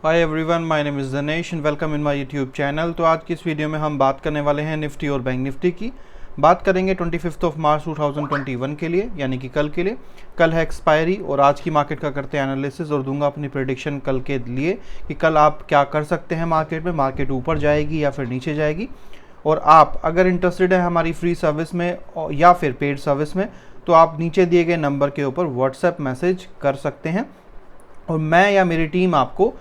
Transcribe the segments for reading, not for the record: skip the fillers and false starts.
Hi everyone, my name is Dinesh and welcome in my YouTube channel. तो आज की इस वीडियो में हम बात करने वाले हैं निफ्टी और बैंक निफ्टी की। बात करेंगे 25 मार्च 2021 के लिए, यानी कि कल के लिए। कल है एक्सपायरी और आज की मार्केट का करते हैं एनालिसिस और दूंगा अपनी प्रेडिक्शन कल के लिए कि कल आप क्या कर सकते हैं मार्केट में, मार्केट ऊपर जाएगी या फिर नीचे जाएगी। और आप अगर इंटरेस्टेड है हमारी फ्री सर्विस में या फिर पेड सर्विस में, तो आप नीचे दिए गए नंबर के ऊपर व्हाट्सएप मैसेज कर सकते हैं और मैं या मेरी टीम आपको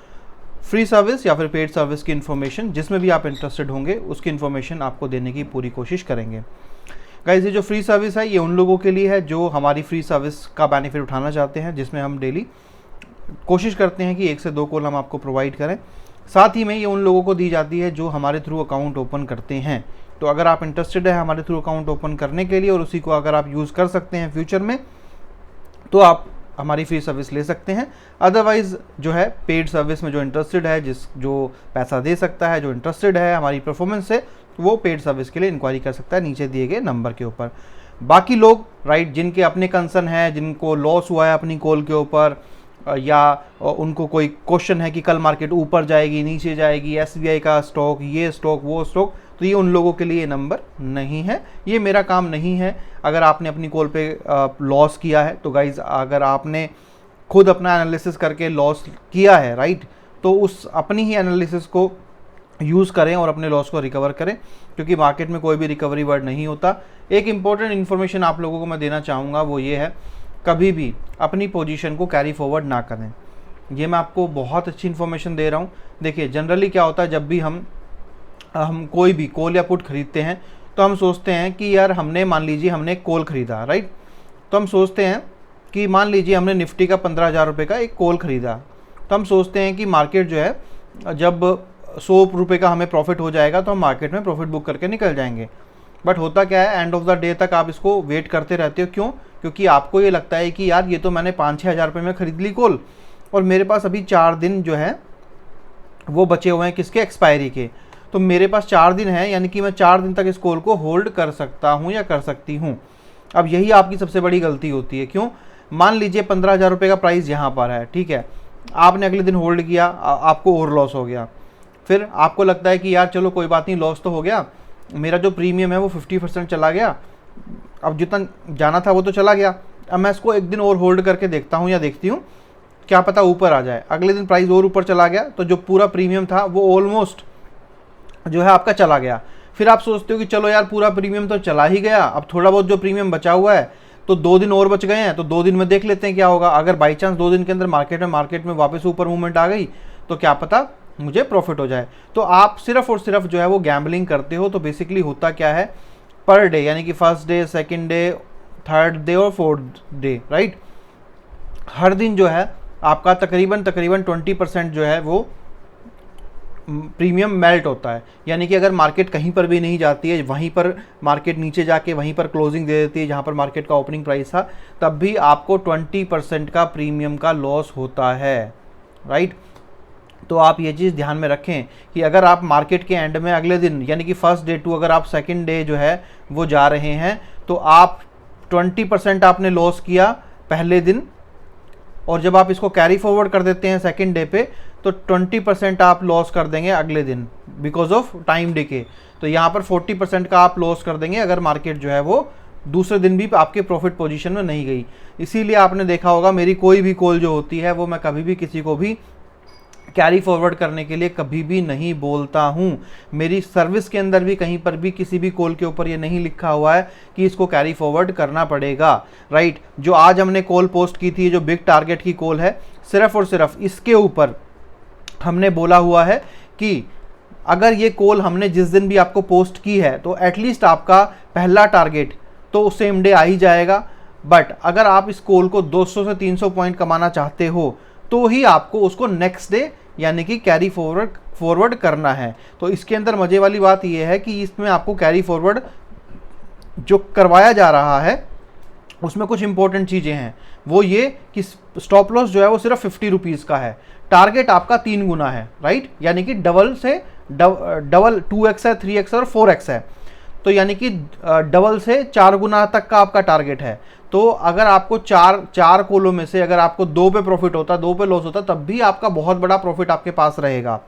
फ्री सर्विस या फिर पेड सर्विस की इन्फॉर्मेशन, जिसमें भी आप इंटरेस्टेड होंगे, उसकी इन्फॉर्मेशन आपको देने की पूरी कोशिश करेंगे। गाइस, ये जो फ्री सर्विस है ये उन लोगों के लिए है जो हमारी फ्री सर्विस का बेनिफिट उठाना चाहते हैं, जिसमें हम डेली कोशिश करते हैं कि 1 से 2 कॉल हम आपको प्रोवाइड करें। साथ ही में ये उन लोगों को दी जाती है जो हमारे थ्रू अकाउंट ओपन करते हैं। तो अगर आप इंटरेस्टेड है हमारे थ्रू अकाउंट ओपन करने के लिए और उसी को अगर आप यूज़ कर सकते हैं फ्यूचर में, तो आप हमारी फ्री सर्विस ले सकते हैं। अदरवाइज़ जो है पेड सर्विस में जो इंटरेस्टेड है, जो पैसा दे सकता है, जो इंटरेस्टेड है हमारी परफॉर्मेंस से, वो पेड सर्विस के लिए इंक्वायरी कर सकता है नीचे दिए गए नंबर के ऊपर। बाकी लोग राइट, जिनके अपने कंसर्न है, जिनको लॉस हुआ है अपनी कॉल के ऊपर, या उनको कोई क्वेश्चन है कि कल मार्केट ऊपर जाएगी नीचे जाएगी, एसबीआई का स्टॉक, ये स्टॉक वो स्टॉक, तो ये उन लोगों के लिए नंबर नहीं है। ये मेरा काम नहीं है। अगर आपने अपनी कॉल पे लॉस किया है तो गाइज, अगर आपने खुद अपना एनालिसिस करके लॉस किया है राइट, तो उस अपनी ही एनालिसिस को यूज़ करें और अपने लॉस को रिकवर करें, क्योंकि मार्केट में कोई भी रिकवरी वर्ड नहीं होता। एक इंपॉर्टेंट इन्फॉर्मेशन आप लोगों को मैं देना चाहूँगा, वो ये है, कभी भी अपनी पोजीशन को कैरी फॉरवर्ड ना करें। ये मैं आपको बहुत अच्छी इन्फॉर्मेशन दे रहा हूँ। देखिए, जनरली क्या होता है, जब भी हम कोई भी कॉल या पुट खरीदते हैं तो हम सोचते हैं कि यार हमने, मान लीजिए हमने कॉल खरीदा राइट, तो हम सोचते हैं कि मान लीजिए हमने निफ्टी का 15,000 रुपये का एक कॉल खरीदा, तो हम सोचते हैं कि मार्केट जो है जब 100 रुपये का हमें प्रॉफिट हो जाएगा तो हम मार्केट में प्रॉफिट बुक करके निकल जाएंगे। बट होता क्या है, एंड ऑफ द डे तक आप इसको वेट करते रहते हो। क्यों? क्योंकि आपको ये लगता है कि यार ये तो मैंने 5-6 हज़ार रुपये में खरीद ली कॉल और मेरे पास अभी 4 दिन जो है वो बचे हुए हैं, किसके? एक्सपायरी के। तो मेरे पास 4 दिन है, यानी कि मैं 4 दिन तक इस कॉल को होल्ड कर सकता हूँ या कर सकती हूँ। अब यही आपकी सबसे बड़ी गलती होती है। क्यों? मान लीजिए 15,000 रुपये का प्राइस यहाँ पर है, ठीक है, आपने अगले दिन होल्ड किया, आपको और लॉस हो गया। फिर आपको लगता है कि यार चलो कोई बात नहीं, लॉस तो हो गया, मेरा जो प्रीमियम है वो 50% चला गया, अब जितना जाना था वो तो चला गया, अब मैं इसको एक दिन और होल्ड करके देखता हूँ या देखती हूँ, क्या पता ऊपर आ जाए। अगले दिन प्राइस और ऊपर चला गया तो जो पूरा प्रीमियम था वो ऑलमोस्ट जो है आपका चला गया। फिर आप सोचते हो कि चलो यार पूरा प्रीमियम तो चला ही गया, अब थोड़ा बहुत जो प्रीमियम बचा हुआ है तो 2 दिन और बच गए हैं, तो 2 दिन में देख लेते हैं क्या होगा। अगर बाई चांस 2 दिन के अंदर मार्केट में वापस ऊपर मूवमेंट आ गई तो क्या पता मुझे प्रॉफिट हो जाए। तो आप सिर्फ और सिर्फ जो है वो गैम्बलिंग करते हो। तो बेसिकली होता क्या है, पर डे, यानी कि first day, second day, third day और फोर्थ डे राइट, हर दिन जो है आपका तकरीबन 20% जो है वो प्रीमियम मेल्ट होता है। यानी कि अगर मार्केट कहीं पर भी नहीं जाती है, वहीं पर मार्केट नीचे जाके वहीं पर क्लोजिंग दे देती है जहाँ पर मार्केट का ओपनिंग प्राइस था, तब भी आपको 20% का प्रीमियम का लॉस होता है राइट। तो आप ये चीज़ ध्यान में रखें कि अगर आप मार्केट के एंड में अगले दिन, यानी कि फर्स्ट डे टू अगर आप सेकेंड डे जो है वो जा रहे हैं, तो आप 20% आपने लॉस किया पहले दिन, और जब आप इसको कैरी फॉरवर्ड कर देते हैं सेकेंड डे पे, तो 20% आप लॉस कर देंगे अगले दिन बिकॉज ऑफ टाइम डिके। तो यहाँ पर 40% का आप लॉस कर देंगे अगर मार्केट जो है वो दूसरे दिन भी आपके प्रॉफिट पोजीशन में नहीं गई। इसीलिए आपने देखा होगा मेरी कोई भी कॉल जो होती है वो मैं कभी भी किसी को भी कैरी फॉरवर्ड करने के लिए कभी भी नहीं बोलता हूँ। मेरी सर्विस के अंदर भी कहीं पर भी किसी भी कॉल के ऊपर ये नहीं लिखा हुआ है कि इसको कैरी फॉरवर्ड करना पड़ेगा राइट। जो आज हमने कॉल पोस्ट की थी, जो बिग टारगेट की कॉल है, सिर्फ और सिर्फ इसके ऊपर हमने बोला हुआ है कि अगर ये कॉल हमने जिस दिन भी आपको पोस्ट की है तो एटलीस्ट आपका पहला टारगेट तो सेम डे आ ही जाएगा। बट अगर आप इस कॉल को 200 से 300 पॉइंट कमाना चाहते हो तो ही आपको उसको नेक्स्ट डे यानी कि कैरी फॉरवर्ड करना है। तो इसके अंदर मज़े वाली बात यह है कि इसमें आपको कैरी फॉरवर्ड जो करवाया जा रहा है उसमें कुछ इंपॉर्टेंट चीज़ें हैं। वो ये कि स्टॉप लॉस जो है वो सिर्फ 50 रुपीज़ का है, टारगेट आपका 3 गुना है राइट, यानी कि डबल 2x है, 3x और 4x है, तो यानी कि डबल से 4 गुना तक का आपका टारगेट है। तो अगर आपको चार कॉलों में से अगर आपको 2 पे प्रॉफिट होता, 2 पे लॉस होता, तब भी आपका बहुत बड़ा प्रॉफिट आपके पास रहेगा।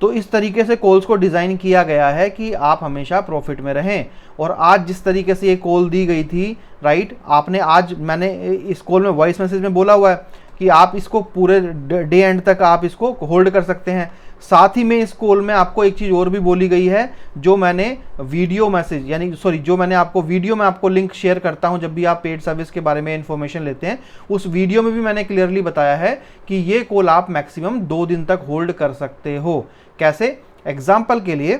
तो इस तरीके से कॉल्स को डिज़ाइन किया गया है कि आप हमेशा प्रॉफिट में रहें। और आज जिस तरीके से ये कॉल दी गई थी, राइट, आपने आज, मैंने इस कॉल में वॉइस मैसेज में बोला हुआ है कि आप इसको पूरे डे एंड तक आप इसको होल्ड कर सकते हैं। साथ ही में इस कॉल में आपको एक चीज़ और भी बोली गई है, जो मैंने वीडियो मैसेज यानी सॉरी जो मैंने आपको वीडियो में आपको लिंक शेयर करता हूं जब भी आप पेड सर्विस के बारे में इन्फॉर्मेशन लेते हैं, उस वीडियो में भी मैंने क्लियरली बताया है कि ये कॉल आप मैक्सिमम 2 दिन तक होल्ड कर सकते हो। कैसे? एग्जाम्पल के लिए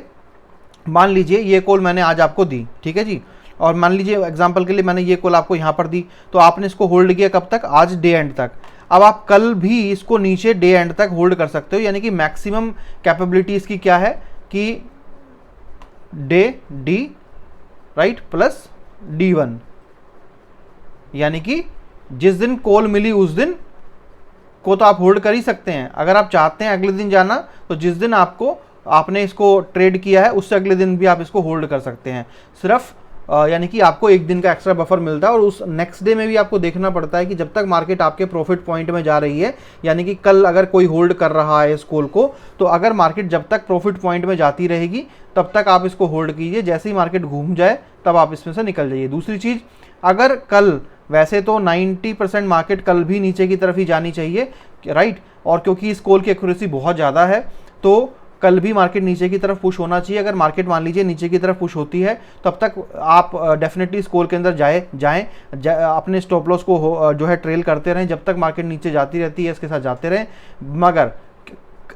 मान लीजिए ये कॉल मैंने आज आपको दी, ठीक है जी, और मान लीजिए एग्जाम्पल के लिए मैंने ये कॉल आपको यहाँ पर दी, तो आपने इसको होल्ड किया कब तक? आज डे एंड तक। अब आप कल भी इसको नीचे डे एंड तक होल्ड कर सकते हो, यानी कि मैक्सिमम कैपेबिलिटी इसकी क्या है कि day D, right, plus D1, यानी कि जिस दिन कॉल मिली उस दिन को तो आप होल्ड कर ही सकते हैं। अगर आप चाहते हैं अगले दिन जाना, तो जिस दिन आपने इसको ट्रेड किया है उससे अगले दिन भी आप इसको होल्ड कर सकते हैं। सिर्फ यानी कि आपको 1 दिन का एक्स्ट्रा बफर मिलता है, और उस नेक्स्ट डे में भी आपको देखना पड़ता है कि जब तक मार्केट आपके प्रॉफिट पॉइंट में जा रही है, यानी कि कल अगर कोई होल्ड कर रहा है इस कॉल को, तो अगर मार्केट जब तक प्रॉफिट पॉइंट में जाती रहेगी तब तक आप इसको होल्ड कीजिए। जैसे ही मार्केट घूम जाए तब आप इसमें से निकल जाइए। दूसरी चीज़, अगर कल, वैसे तो 90% मार्केट कल भी नीचे की तरफ ही जानी चाहिए, राइट, और क्योंकि इस कॉल की एक्यूरेसी बहुत ज़्यादा है तो कल भी मार्केट नीचे की तरफ पुश होना चाहिए। अगर मार्केट मान लीजिए नीचे की तरफ पुश होती है, तब तक आप डेफिनेटली इस कॉल के अंदर जाएं, अपने स्टॉप लॉस को जो है ट्रेल करते रहें जब तक मार्केट नीचे जाती रहती है, इसके साथ जाते रहें। मगर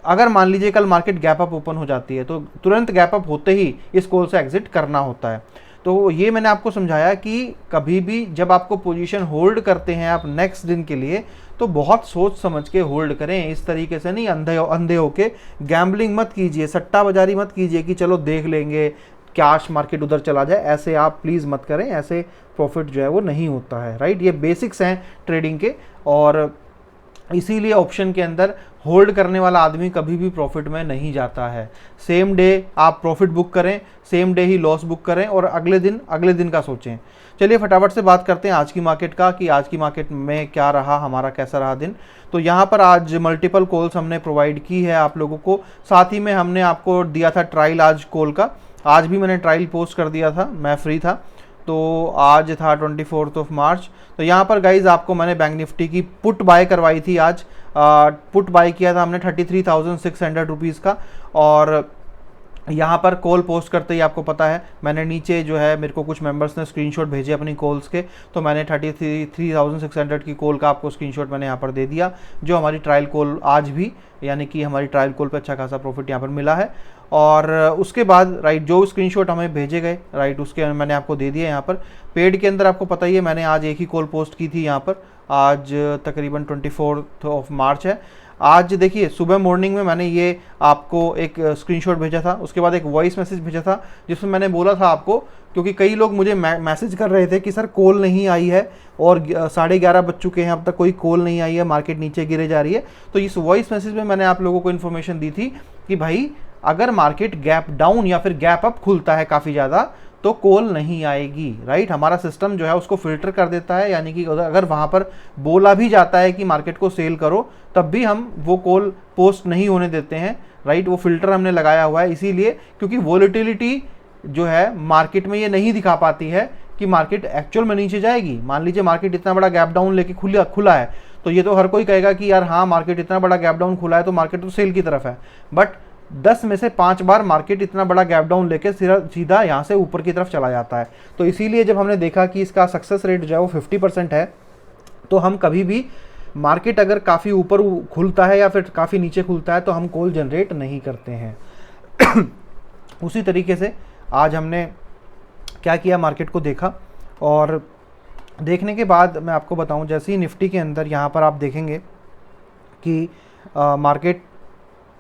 अगर मान लीजिए कल मार्केट गैप अप ओपन हो जाती है, तो तुरंत गैप अप होते ही इस कॉल से एग्जिट करना होता है। तो ये मैंने आपको समझाया कि कभी भी जब आपको पोजीशन होल्ड करते हैं आप नेक्स्ट दिन के लिए, तो बहुत सोच समझ के होल्ड करें। इस तरीके से नहीं अंधे होके गैम्बलिंग मत कीजिए, सट्टा बाजारी मत कीजिए कि चलो देख लेंगे कैश मार्केट उधर चला जाए, ऐसे आप प्लीज़ मत करें। ऐसे प्रॉफिट जो है वो नहीं होता है, राइट। ये बेसिक्स हैं ट्रेडिंग के, और इसीलिए ऑप्शन के अंदर होल्ड करने वाला आदमी कभी भी प्रॉफिट में नहीं जाता है। सेम डे आप प्रॉफिट बुक करें, सेम डे ही लॉस बुक करें, और अगले दिन का सोचें। चलिए फटाफट से बात करते हैं आज की मार्केट का कि आज की मार्केट में क्या रहा, हमारा कैसा रहा दिन। तो यहाँ पर आज मल्टीपल कॉल्स हमने प्रोवाइड की है आप लोगों को, साथ ही में हमने आपको दिया था ट्रायल आज कॉल का। आज भी मैंने ट्रायल पोस्ट कर दिया था, मैं फ्री था, तो आज था 24 मार्च। तो यहाँ पर गाइज आपको मैंने बैंक निफ्टी की पुट बाय करवाई थी आज। पुट बाय किया था हमने 33,600 रुपीज़ का, और यहाँ पर कॉल पोस्ट करते ही आपको पता है मैंने नीचे जो है, मेरे को कुछ मेंबर्स ने स्क्रीनशॉट भेजे अपनी कॉल्स के, तो मैंने 33,600 की कॉल का आपको स्क्रीनशॉट मैंने यहाँ पर दे दिया, जो हमारी ट्रायल कॉल आज भी, यानी कि हमारी ट्रायल कॉल पे अच्छा खासा प्रॉफिट यहाँ पर मिला है। और उसके बाद राइट जो स्क्रीनशॉट हमें भेजे गए, राइट, उसके मैंने आपको दे दिया यहाँ पर। पेड के अंदर आपको पता ही है मैंने आज एक ही कॉल पोस्ट की थी यहाँ पर, आज तकरीबन 24 मार्च है। आज देखिए सुबह मॉर्निंग में मैंने ये आपको एक स्क्रीनशॉट भेजा था, उसके बाद एक वॉइस मैसेज भेजा था जिसमें मैंने बोला था आपको, क्योंकि कई लोग मुझे मैसेज कर रहे थे कि सर कॉल नहीं आई है और 11:30 बज चुके हैं, अब तक कोई कॉल नहीं आई है, मार्केट नीचे गिरे जा रही है। तो इस वॉइस मैसेज में मैंने आप लोगों को इन्फॉर्मेशन दी थी कि भाई अगर मार्केट गैप डाउन या फिर गैप अप खुलता है काफ़ी ज़्यादा, तो कॉल नहीं आएगी, राइट। हमारा सिस्टम जो है उसको फिल्टर कर देता है, यानी कि अगर वहाँ पर बोला भी जाता है कि मार्केट को सेल करो, तब भी हम वो कॉल पोस्ट नहीं होने देते हैं, राइट। वो फिल्टर हमने लगाया हुआ है इसीलिए, क्योंकि वॉलेटिलिटी जो है मार्केट में ये नहीं दिखा पाती है कि मार्केट एक्चुअल में नीचे जाएगी। मान लीजिए मार्केट इतना बड़ा गैप डाउन लेके खुला है, तो ये तो हर कोई कहेगा कि यार हाँ मार्केट इतना बड़ा गैप डाउन खुला है तो मार्केट तो सेल की तरफ है, बट 10 में से 5 बार मार्केट इतना बड़ा गैप डाउन लेके सीधा यहाँ से ऊपर की तरफ चला जाता है। तो इसीलिए जब हमने देखा कि इसका सक्सेस रेट जो है वो 50% है, तो हम कभी भी मार्केट अगर काफ़ी ऊपर खुलता है या फिर काफ़ी नीचे खुलता है तो हम कॉल जनरेट नहीं करते हैं। उसी तरीके से आज हमने क्या किया, मार्केट को देखा, और देखने के बाद मैं आपको बताऊं, जैसे ही निफ्टी के अंदर यहाँ पर आप देखेंगे कि मार्केट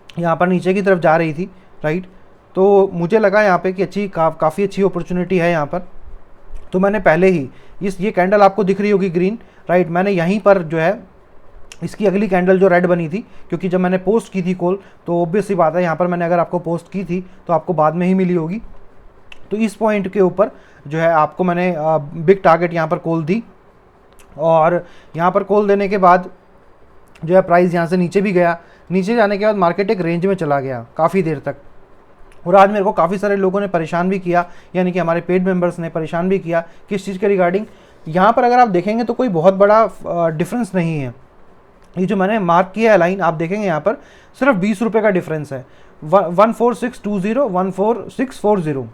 यहाँ पर नीचे की तरफ जा रही थी, राइट, तो मुझे लगा यहाँ पे कि काफ़ी अच्छी अपॉर्चुनिटी है यहाँ पर। तो मैंने पहले ही ये कैंडल आपको दिख रही होगी ग्रीन, राइट, मैंने यहीं पर जो है इसकी अगली कैंडल जो रेड बनी थी, क्योंकि जब मैंने पोस्ट की थी कॉल तो ऑब्वियस सी बात है यहाँ पर मैंने अगर आपको पोस्ट की थी तो आपको बाद में ही मिली होगी। तो इस पॉइंट के ऊपर जो है आपको मैंने बिग टारगेट यहाँ पर कॉल दी, और यहाँ पर कॉल देने के बाद जो है प्राइस यहाँ से नीचे भी गया, नीचे जाने के बाद मार्केट एक रेंज में चला गया काफ़ी देर तक। और आज मेरे को काफ़ी सारे लोगों ने परेशान भी किया, यानी कि हमारे पेड मेंबर्स ने परेशान भी किया किस चीज़ के रिगार्डिंग। यहाँ पर अगर आप देखेंगे तो कोई बहुत बड़ा डिफरेंस नहीं है। ये जो मैंने मार्क किया है लाइन, आप देखेंगे यहाँ पर सिर्फ 20 रुपये का डिफरेंस है, 14620 14640,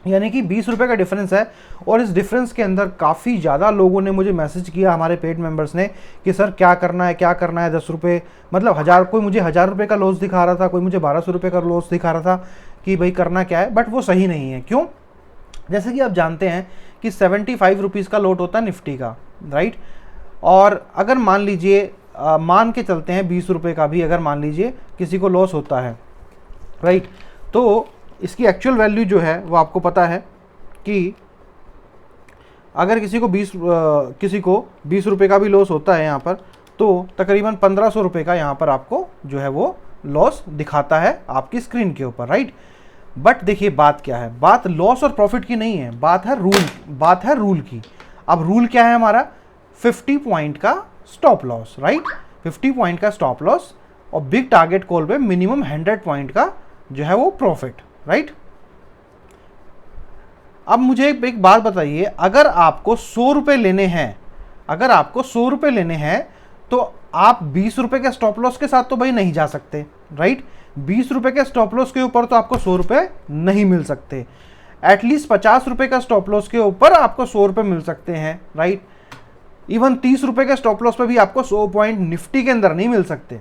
यानी कि 20 रुपये का डिफरेंस है। और इस डिफरेंस के अंदर काफ़ी ज़्यादा लोगों ने मुझे मैसेज किया, हमारे पेड मेंबर्स ने, कि सर क्या करना है क्या करना है, 10 रुपये मतलब 1000, कोई मुझे 1000 रुपये का लॉस दिखा रहा था, कोई मुझे 1200 रुपये का लॉस दिखा रहा था कि भाई करना क्या है। बट वो सही नहीं है। क्यों? जैसे कि आप जानते हैं कि 75 रुपीज़ का लॉट होता है निफ्टी का, राइट। और अगर मान लीजिए मान के चलते हैं 20 रुपये का भी अगर मान लीजिए किसी को लॉस होता है, राइट, तो इसकी एक्चुअल वैल्यू जो है वो आपको पता है कि अगर किसी को 20 रुपये का भी लॉस होता है यहाँ पर, तो तकरीबन 1500 रुपये का यहाँ पर आपको जो है वो लॉस दिखाता है आपकी स्क्रीन के ऊपर, राइट। बट देखिए बात क्या है, बात लॉस और प्रॉफिट की नहीं है, बात है रूल की। अब रूल क्या है हमारा? 50 पॉइंट का स्टॉप लॉस, राइट, 50 पॉइंट का स्टॉप लॉस, और बिग टारगेट कॉल पे मिनिमम 100 पॉइंट का जो है वो प्रॉफिट, राइट। अब मुझे एक बात बताइए, अगर आपको 100 रुपये लेने हैं, अगर आपको 100 रुपये लेने हैं, तो आप 20 रुपये के स्टॉप लॉस के साथ तो भाई नहीं जा सकते, राइट। 20 रुपये के स्टॉप लॉस के ऊपर तो आपको 100 रुपये नहीं मिल सकते। एटलीस्ट 50 रुपये का स्टॉप लॉस के ऊपर आपको 100 रुपये मिल सकते हैं, राइट। इवन 30 रुपये के स्टॉप लॉस पे भी आपको 100 पॉइंट निफ्टी के अंदर नहीं मिल सकते।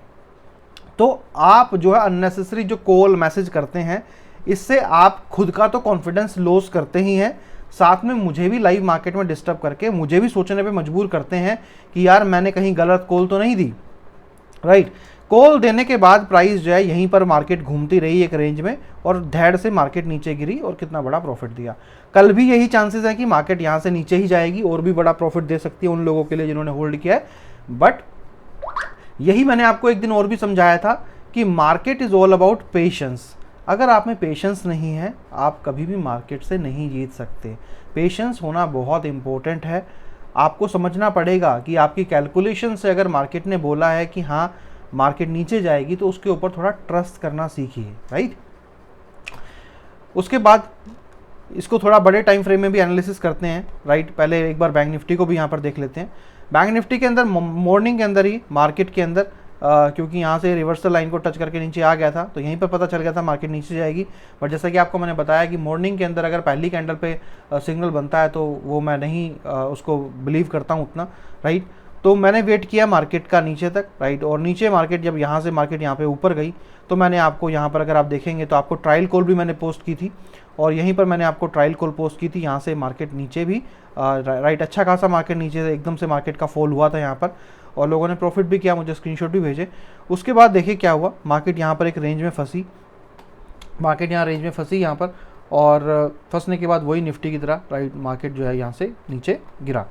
तो आप जो है अननेसेसरी जो कॉल मैसेज करते हैं, इससे आप खुद का तो कॉन्फिडेंस लॉस करते ही हैं, साथ में मुझे भी लाइव मार्केट में डिस्टर्ब करके मुझे भी सोचने पे मजबूर करते हैं कि यार मैंने कहीं गलत कॉल तो नहीं दी, राइट। कॉल देने के बाद प्राइस जो है यहीं पर मार्केट घूमती रही एक रेंज में, और धैर्य से मार्केट नीचे गिरी और कितना बड़ा प्रॉफिट दिया। कल भी यही चांसेस है कि मार्केट यहाँ से नीचे ही जाएगी और भी बड़ा प्रॉफिट दे सकती है उन लोगों के लिए जिन्होंने होल्ड किया है। बट यही मैंने आपको एक दिन और भी समझाया था कि market is all about patience. अगर आप में पेशेंस नहीं है, आप कभी भी मार्केट से नहीं जीत सकते। पेशेंस होना बहुत इंपॉर्टेंट है। आपको समझना पड़ेगा कि आपकी कैलकुलेशन से अगर मार्केट ने बोला है कि हाँ मार्केट नीचे जाएगी, तो उसके ऊपर थोड़ा ट्रस्ट करना सीखिए, राइट। उसके बाद इसको थोड़ा बड़े टाइम फ्रेम में भी एनालिसिस करते हैं, राइट। पहले एक बार बैंक निफ्टी को भी यहाँ पर देख लेते हैं। बैंक निफ्टी के अंदर मॉर्निंग के अंदर ही मार्केट के अंदर क्योंकि यहाँ से रिवर्सल लाइन को टच करके नीचे आ गया था, तो यहीं पर पता चल गया था मार्केट नीचे जाएगी। बट जैसा कि आपको मैंने बताया कि मॉर्निंग के अंदर अगर पहली कैंडल पे सिग्नल बनता है तो वो मैं नहीं उसको बिलीव करता हूँ उतना, राइट। तो मैंने वेट किया मार्केट का नीचे तक, राइट। और नीचे मार्केट जब यहाँ से मार्केट यहाँ पे ऊपर गई, तो मैंने आपको यहाँ पर अगर आप देखेंगे तो आपको ट्रायल कॉल भी मैंने पोस्ट की थी, और यहीं पर मैंने आपको ट्रायल कॉल पोस्ट की थी। यहाँ से मार्केट नीचे भी राइट, अच्छा खासा मार्केट नीचे से एकदम से मार्केट का फॉल हुआ था यहाँ पर, और लोगों ने प्रॉफिट भी किया, मुझे स्क्रीनशॉट भी भेजे। उसके बाद देखिए क्या हुआ, मार्केट यहाँ पर एक रेंज में फंसी, मार्केट यहाँ रेंज में फंसी यहाँ पर, और फंसने के बाद वही निफ्टी की तरह, राइट, मार्केट जो है यहाँ से नीचे गिरा।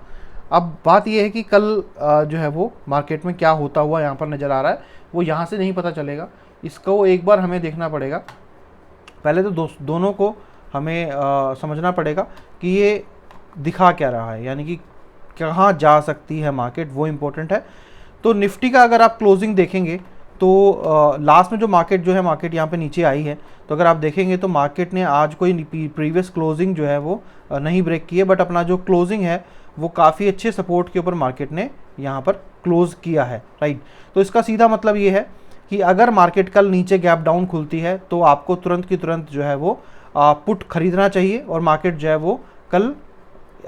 अब बात ये है कि कल जो है वो मार्केट में क्या होता हुआ यहाँ पर नज़र आ रहा है, वो यहाँ से नहीं पता चलेगा। इसको एक बार हमें देखना पड़ेगा। पहले तो दोनों को हमें समझना पड़ेगा कि ये दिखा क्या रहा है, यानी कि कहाँ जा सकती है मार्केट, वो इम्पोर्टेंट है। तो निफ्टी का अगर आप क्लोजिंग देखेंगे तो लास्ट में जो मार्केट जो है, मार्केट यहाँ पे नीचे आई है, तो अगर आप देखेंगे तो मार्केट ने आज कोई प्रीवियस क्लोजिंग जो है वो नहीं ब्रेक की है, बट अपना जो क्लोजिंग है वो काफ़ी अच्छे सपोर्ट के ऊपर मार्केट ने यहाँ पर क्लोज किया है, राइट। तो इसका सीधा मतलब ये है कि अगर मार्केट कल नीचे गैप डाउन खुलती है तो आपको तुरंत की तुरंत जो है वो पुट खरीदना चाहिए, और मार्केट जो है वो कल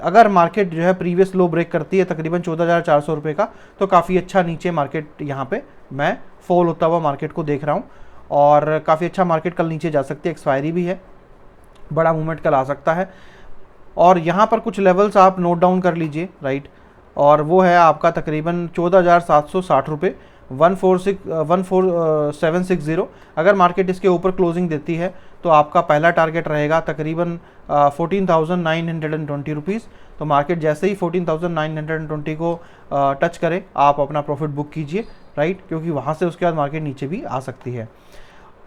अगर मार्केट जो है प्रीवियस लो ब्रेक करती है तकरीबन 14,400 रुपये का, तो काफ़ी अच्छा नीचे मार्केट यहाँ पे मैं फॉल होता हुआ मार्केट को देख रहा हूँ, और काफ़ी अच्छा मार्केट कल नीचे जा सकती है। एक्सपायरी भी है, बड़ा मूवमेंट कल आ सकता है। और यहाँ पर कुछ लेवल्स आप नोट डाउन कर लीजिए, राइट, और वो है आपका तकरीबन 14,760 रुपये, 14760। अगर मार्केट इसके ऊपर क्लोजिंग देती है तो आपका पहला टारगेट रहेगा तकरीबन 14,920 रुपीज़। तो मार्केट जैसे ही 14,920 को टच करे, आप अपना प्रॉफिट बुक कीजिए, राइट, क्योंकि वहाँ से उसके बाद मार्केट नीचे भी आ सकती है।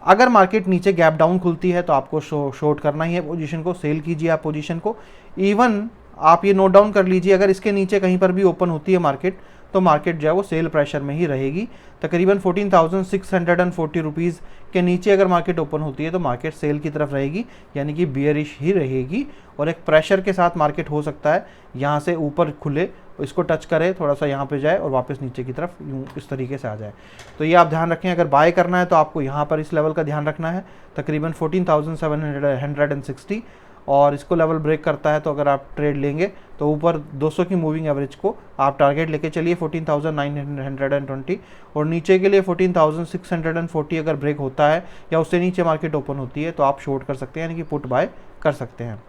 अगर मार्केट नीचे गैप डाउन खुलती है तो आपको शॉर्ट करना ही है पोजीशन को, सेल कीजिए आप पोजीशन को। इवन आप ये नोट डाउन कर लीजिए, अगर इसके नीचे कहीं पर भी ओपन होती है मार्केट तो मार्केट जो है वो सेल प्रेशर में ही रहेगी। तकरीबन 14,640 रुपीज़ के नीचे अगर मार्केट ओपन होती है तो मार्केट सेल की तरफ रहेगी, यानी कि बियरिश ही रहेगी। और एक प्रेशर के साथ मार्केट हो सकता है यहाँ से ऊपर खुले, इसको टच करे, थोड़ा सा यहाँ पे जाए और वापस नीचे की तरफ यूँ इस तरीके से आ जाए। तो ये आप ध्यान रखें, अगर बाय करना है तो आपको यहाँ पर इस लेवल का ध्यान रखना है, तकरीबन 14,760। और इसको लेवल ब्रेक करता है तो अगर आप ट्रेड लेंगे तो ऊपर 200 की मूविंग एवरेज को आप टारगेट लेके चलिए 14,920, और नीचे के लिए 14,640 अगर ब्रेक होता है या उससे नीचे मार्केट ओपन होती है तो आप शॉर्ट कर सकते हैं, यानी कि पुट बाय कर सकते हैं।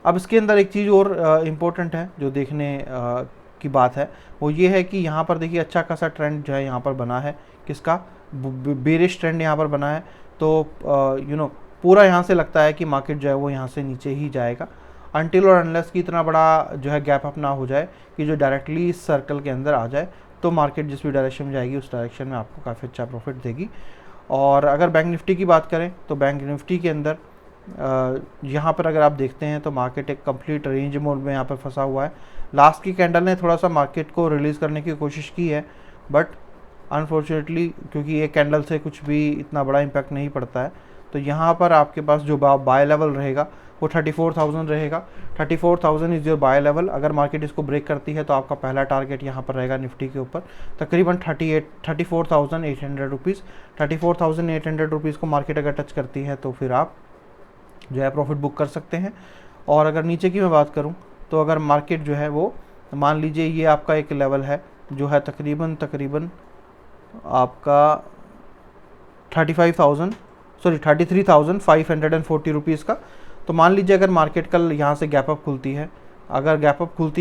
अब इसके अंदर एक चीज़ और इम्पोर्टेंट है जो देखने की बात है, वो ये है कि यहाँ पर देखिए अच्छा खासा ट्रेंड जो है यहाँ पर बना है, किसका, बेरिश ट्रेंड यहाँ पर बना है। तो पूरा यहाँ से लगता है कि मार्केट जो है वो यहाँ से नीचे ही जाएगा, अनटिल और अनलेस की इतना बड़ा जो है गैप अप ना हो जाए कि जो डायरेक्टली इस सर्कल के अंदर आ जाए, तो मार्केट जिस भी डायरेक्शन में जाएगी उस डायरेक्शन में आपको काफ़ी अच्छा प्रॉफिट देगी। और अगर बैंक निफ्टी की बात करें तो बैंक निफ्टी के अंदर यहाँ पर अगर आप देखते हैं तो मार्केट एक कंप्लीट रेंज मोड में यहाँ पर फंसा हुआ है। लास्ट की कैंडल ने थोड़ा सा मार्केट को रिलीज़ करने की कोशिश की है, बट अनफॉर्चुनेटली क्योंकि ये कैंडल से कुछ भी इतना बड़ा इम्पैक्ट नहीं पड़ता है, तो यहाँ पर आपके पास जो बाय लेवल रहेगा वो 34,000 रहेगा। 34,000 इज़ योर बाय लेवल। अगर मार्केट इसको ब्रेक करती है तो आपका पहला टारगेट यहाँ पर रहेगा निफ्टी के ऊपर तकरीबन 34,800 रुपीज़। 34,800 रुपीज़ को मार्केट अगर टच करती है तो फिर आप जो है प्रॉफिट बुक कर सकते हैं। और अगर नीचे की मैं बात करूं तो अगर मार्केट जो है वो मान लीजिए ये आपका एक लेवल है जो है तकरीबन आपका 33,540 रुपीज़ का। तो मान लीजिए अगर मार्केट कल यहाँ से गैप अप खुलती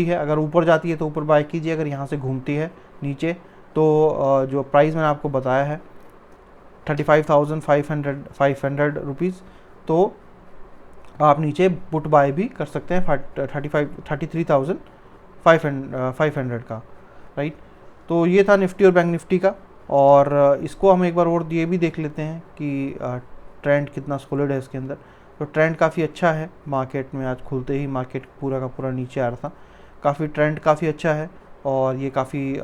है, अगर ऊपर जाती है तो ऊपर बाय कीजिए, अगर यहाँ से घूमती है नीचे तो जो प्राइस मैंने आपको बताया है 35,500 रुपीज़, तो आप नीचे पुट बाय भी कर सकते हैं 33,500 का, राइट। तो ये था निफ्टी और बैंक निफ्टी का। और इसको हम एक बार और ये भी देख लेते हैं कि ट्रेंड कितना सॉलिड है इसके अंदर। तो ट्रेंड काफ़ी अच्छा है मार्केट में, आज खुलते ही मार्केट पूरा का पूरा नीचे आ रहा था, ट्रेंड काफ़ी अच्छा है और ये काफ़ी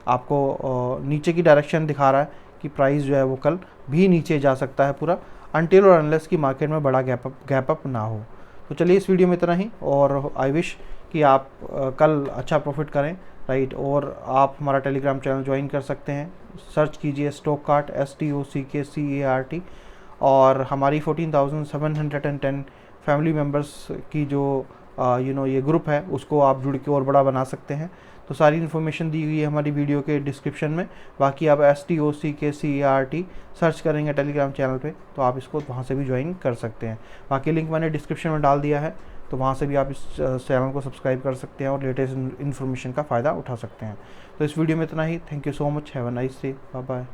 आपको नीचे की डायरेक्शन दिखा रहा है कि प्राइस जो है वो कल भी नीचे जा सकता है पूरा, अनटिल और अनलेस की मार्केट में बड़ा गैप अप ना हो। तो चलिए इस वीडियो में इतना ही, और आई विश कि आप कल अच्छा प्रॉफिट करें, राइट। और आप हमारा टेलीग्राम चैनल ज्वाइन कर सकते हैं, सर्च कीजिए स्टॉककार्ट STOCKCART, और हमारी 14,710 फैमिली मेम्बर्स की जो ये ग्रुप है उसको आप जुड़ के और बड़ा बना सकते हैं। तो सारी इन्फॉर्मेशन दी हुई है हमारी वीडियो के डिस्क्रिप्शन में। बाकी आप STOCKCART सर्च करेंगे टेलीग्राम चैनल पे तो आप इसको वहाँ से भी ज्वाइन कर सकते हैं। बाकी लिंक मैंने डिस्क्रिप्शन में डाल दिया है, तो वहाँ से भी आप इस चैनल को सब्सक्राइब कर सकते हैं और लेटेस्ट इन्फॉर्मेशन का फ़ायदा उठा सकते हैं। तो इस वीडियो में इतना ही। Thank you so much. Have a nice day. Bye bye.